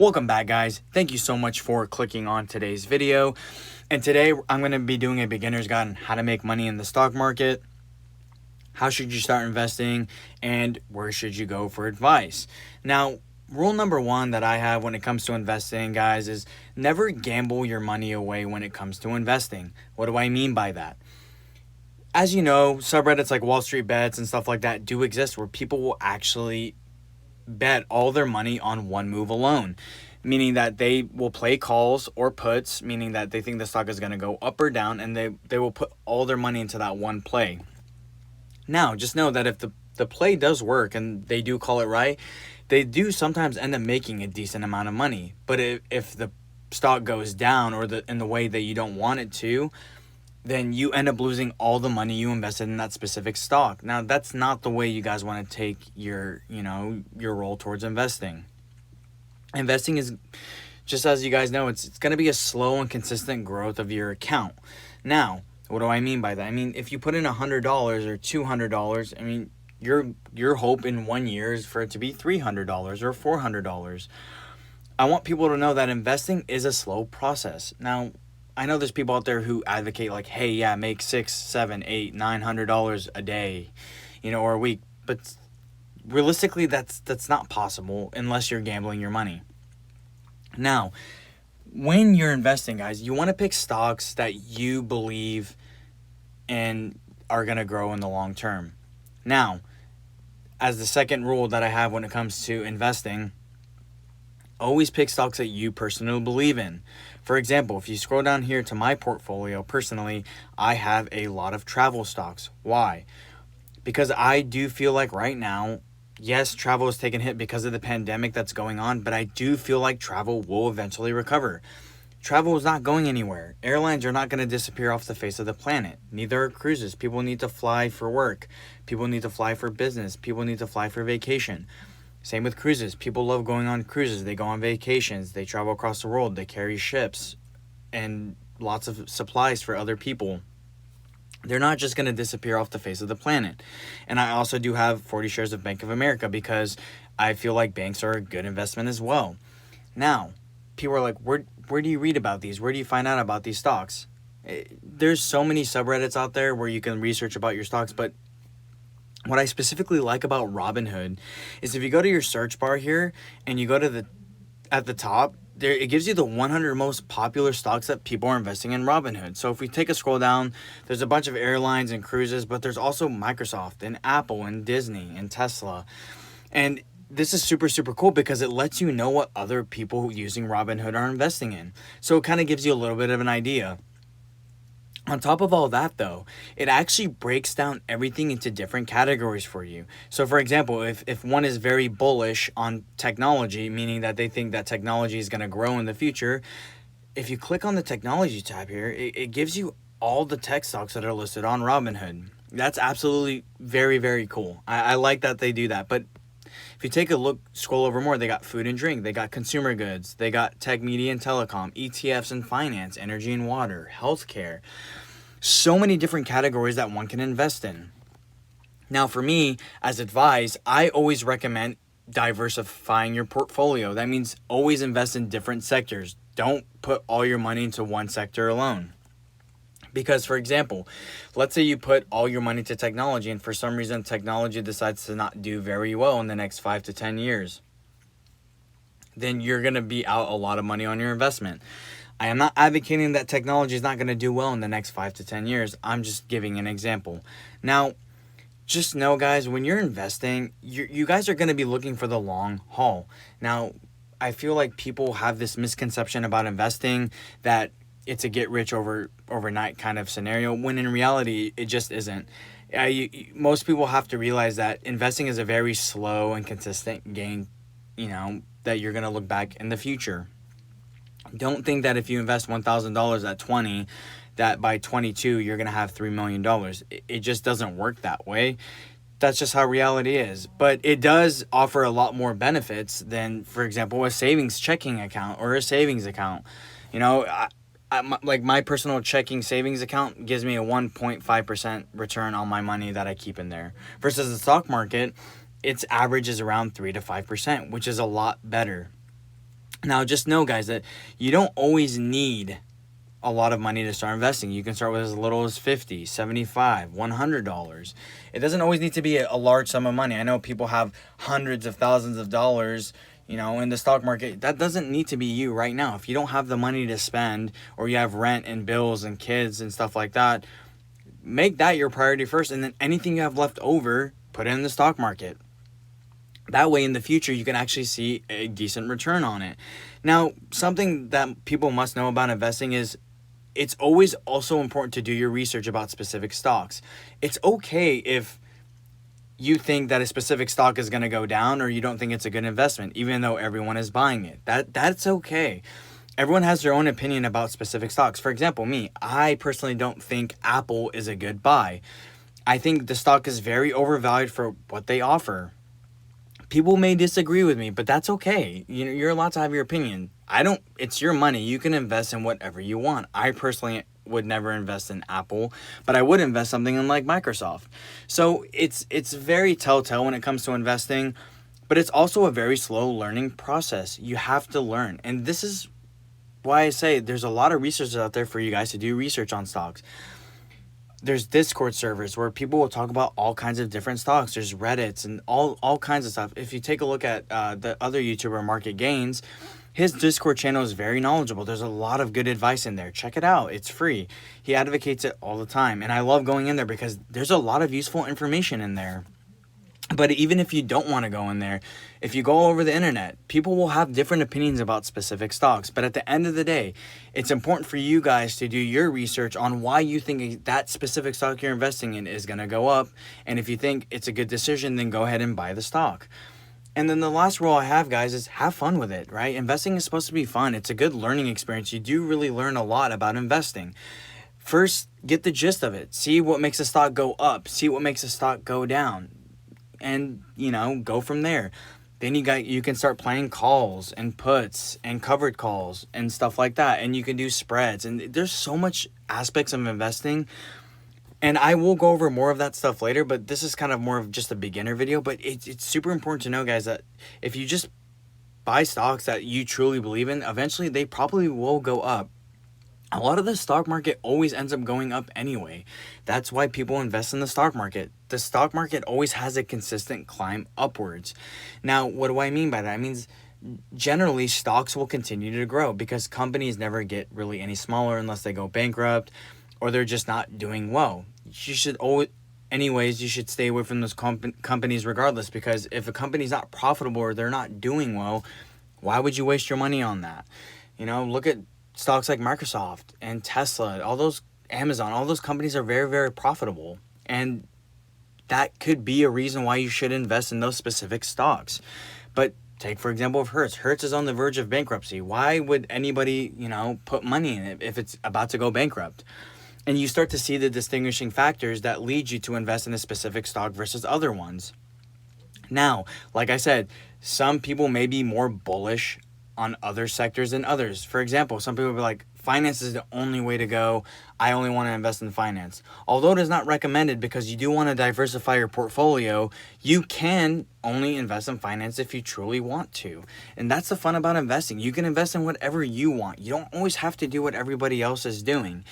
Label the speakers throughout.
Speaker 1: Welcome back, guys. Thank you so much for clicking on today's video. And today I'm going to be doing a beginner's guide on how to make money in the stock market, how should you start investing, and where should you go for advice. Now, rule number one that I have when it comes to investing, guys, is never gamble your money away when it comes to investing. What do I mean by that? As you know, subreddits like Wall Street Bets and stuff like that do exist where people will actually bet all their money on one move alone, meaning that they will play calls or puts, meaning that they think the stock is going to go up or down, and they will put all their money into that one play. Now, just know that if the play does work and they do call it right, they do sometimes end up making a decent amount of money. But if the stock goes down or in the way that you don't want it to, then you end up losing all the money you invested in that specific stock. Now, that's not the way you guys want to take your role towards investing. Investing is, just as you guys know, it's going to be a slow and consistent growth of your account. Now, what do I mean by that? I mean, if you put in $100 or $200, I mean, your hope in 1 year is for it to be $300 or $400. I want people to know that investing is a slow process. Now, I know there's people out there who advocate like, hey, yeah, make $600, $700, $800, $900 a day, or a week. But realistically, that's not possible unless you're gambling your money. Now, when you're investing, guys, you want to pick stocks that you believe in are going to grow in the long term. Now, as the second rule that I have when it comes to investing, always pick stocks that you personally believe in. For example, if you scroll down here to my portfolio, personally, I have a lot of travel stocks. Why? Because I do feel like right now, yes, travel is taking a hit because of the pandemic that's going on, but I do feel like travel will eventually recover. Travel is not going anywhere. Airlines are not going to disappear off the face of the planet. Neither are cruises. People need to fly for work. People need to fly for business. People need to fly for vacation. Same with cruises. People love going on cruises. They go on vacations. They travel across the world. They carry ships and lots of supplies for other people. They're not just going to disappear off the face of the planet. And I also do have 40 shares of Bank of America because I feel like banks are a good investment as well. Now, people are like, where do you read about these? Where do you find out about these stocks? There's so many subreddits out there where you can research about your stocks, but what I specifically like about Robinhood is if you go to your search bar here and you go to at the top, there it gives you the 100 most popular stocks that people are investing in Robinhood. So if we take a scroll down, there's a bunch of airlines and cruises, but there's also Microsoft and Apple and Disney and Tesla. And this is super, super cool because it lets you know what other people using Robinhood are investing in. So it kind of gives you a little bit of an idea. On top of all that, though, it actually breaks down everything into different categories for you. So, for example, if one is very bullish on technology, meaning that they think that technology is going to grow in the future, if you click on the technology tab here, it gives you all the tech stocks that are listed on Robinhood. That's absolutely very, very cool. I like that they do that. But if you take a look, scroll over more, they got food and drink, they got consumer goods, they got tech, media, and telecom, ETFs and finance, energy and water, healthcare. So many different categories that one can invest in. Now, for me, as advised, I always recommend diversifying your portfolio. That means always invest in different sectors. Don't put all your money into one sector alone. Because, for example, let's say you put all your money to technology and for some reason technology decides to not do very well in the next 5 to 10 years. Then you're going to be out a lot of money on your investment. I am not advocating that technology is not going to do well in the next 5 to 10 years. I'm just giving an example. Now, just know, guys, when you're investing, you guys are going to be looking for the long haul. Now, I feel like people have this misconception about investing that it's a get rich overnight kind of scenario, when in reality, it just isn't. Most people have to realize that investing is a very slow and consistent gain, that you're going to look back in the future. Don't think that if you invest $1,000 at 20, that by 22, you're going to have $3 million. It just doesn't work that way. That's just how reality is. But it does offer a lot more benefits than, for example, a savings checking account or a savings account. Like my personal checking savings account gives me a 1.5% return on my money that I keep in there. Versus the stock market, its average is around 3 to 5%, which is a lot better. Now, just know, guys, that you don't always need a lot of money to start investing. You can start with as little as $50, $75, $100. It doesn't always need to be a large sum of money. I know people have hundreds of thousands of dollars, in the stock market. That doesn't need to be you right now. If you don't have the money to spend, or you have rent and bills and kids and stuff like that, make that your priority first, and then anything you have left over, put it in the stock market. That way, in the future, you can actually see a decent return on it. Now, something that people must know about investing is it's always also important to do your research about specific stocks. It's okay if you think that a specific stock is going to go down, or you don't think it's a good investment, even though everyone is buying it. That's okay. Everyone has their own opinion about specific stocks. For example, me, I personally don't think Apple is a good buy. I think the stock is very overvalued for what they offer. People may disagree with me, but that's okay. You're allowed to have your opinion. It's your money. You can invest in whatever you want. I personally would never invest in Apple, but I would invest something in like Microsoft. So it's very telltale when it comes to investing, but it's also a very slow learning process. You have to learn. And this is why I say there's a lot of resources out there for you guys to do research on stocks. There's Discord servers where people will talk about all kinds of different stocks. There's Reddits and all kinds of stuff. If you take a look at the other YouTuber, Market Gains, his Discord channel is very knowledgeable. There's a lot of good advice in there. Check it out. It's free. He advocates it all the time. And I love going in there because there's a lot of useful information in there. But even if you don't want to go in there, if you go over the internet, people will have different opinions about specific stocks. But at the end of the day, it's important for you guys to do your research on why you think that specific stock you're investing in is going to go up. And if you think it's a good decision, then go ahead and buy the stock. And then the last rule I have, guys, is have fun with it, right? Investing is supposed to be fun. It's a good learning experience. You do really learn a lot about investing. First, get the gist of it. See what makes a stock go up. See what makes a stock go down. And, go from there. Then you can start playing calls and puts and covered calls and stuff like that. And you can do spreads. And there's so much aspects of investing. And I will go over more of that stuff later, but this is kind of more of just a beginner video. But it's super important to know, guys, that if you just buy stocks that you truly believe in, eventually they probably will go up. A lot of the stock market always ends up going up anyway. That's why people invest in the stock market. The stock market always has a consistent climb upwards. Now, what do I mean by that? It means generally stocks will continue to grow because companies never get really any smaller unless they go bankrupt or they're just not doing well. You should stay away from those companies regardless, because if a company's not profitable or they're not doing well, why would you waste your money on that? Look at stocks like Microsoft and Tesla, Amazon, all those companies are very, very profitable. And that could be a reason why you should invest in those specific stocks. But take, for example, of Hertz. Hertz is on the verge of bankruptcy. Why would anybody, put money in it if it's about to go bankrupt? And you start to see the distinguishing factors that lead you to invest in a specific stock versus other ones. Now, like I said, some people may be more bullish on other sectors than others. For example, some people will be like, finance is the only way to go. I only want to invest in finance. Although it is not recommended because you do want to diversify your portfolio, you can only invest in finance if you truly want to. And that's the fun about investing. You can invest in whatever you want. You don't always have to do what everybody else is doing.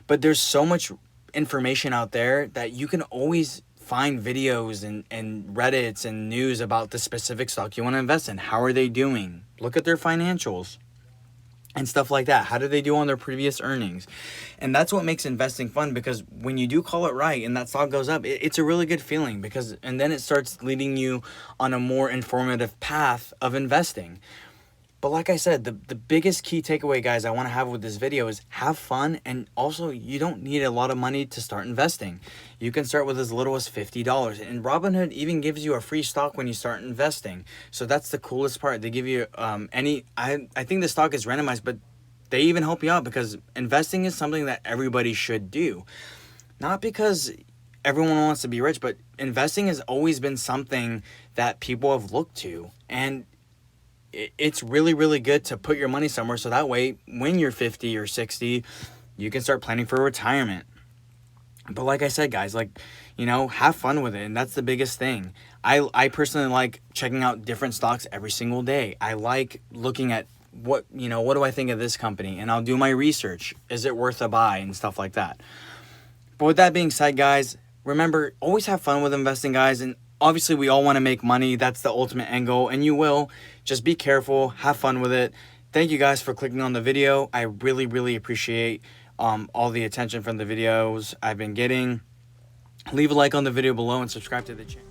Speaker 1: But there's so much information out there that you can always find videos and Reddits and news about the specific stock you want to invest in. How are they doing? Look at their financials and stuff like that. How did they do on their previous earnings? And that's what makes investing fun, because when you do call it right and that stock goes up, it's a really good feeling, and then it starts leading you on a more informative path of investing. But like I said, the biggest key takeaway, guys, I want to have with this video is have fun. And also, you don't need a lot of money to start investing. You can start with as little as $50. And Robinhood even gives you a free stock when you start investing. So that's the coolest part. They give you I think the stock is randomized, but they even help you out, because investing is something that everybody should do. Not because everyone wants to be rich, but investing has always been something that people have looked to. And it's really, really good to put your money somewhere, so that way when you're 50 or 60, you can start planning for retirement. But like I said, guys, have fun with it, and that's the biggest thing. I personally like checking out different stocks every single day. I like looking at what do I think of this company? And I'll do my research. Is it worth a buy and stuff like that? But with that being said, guys, remember, always have fun with investing, guys. And obviously, we all want to make money. That's the ultimate end goal. And you will. Just be careful. Have fun with it. Thank you guys for clicking on the video. I really, really appreciate all the attention from the videos I've been getting. Leave a like on the video below and subscribe to the channel.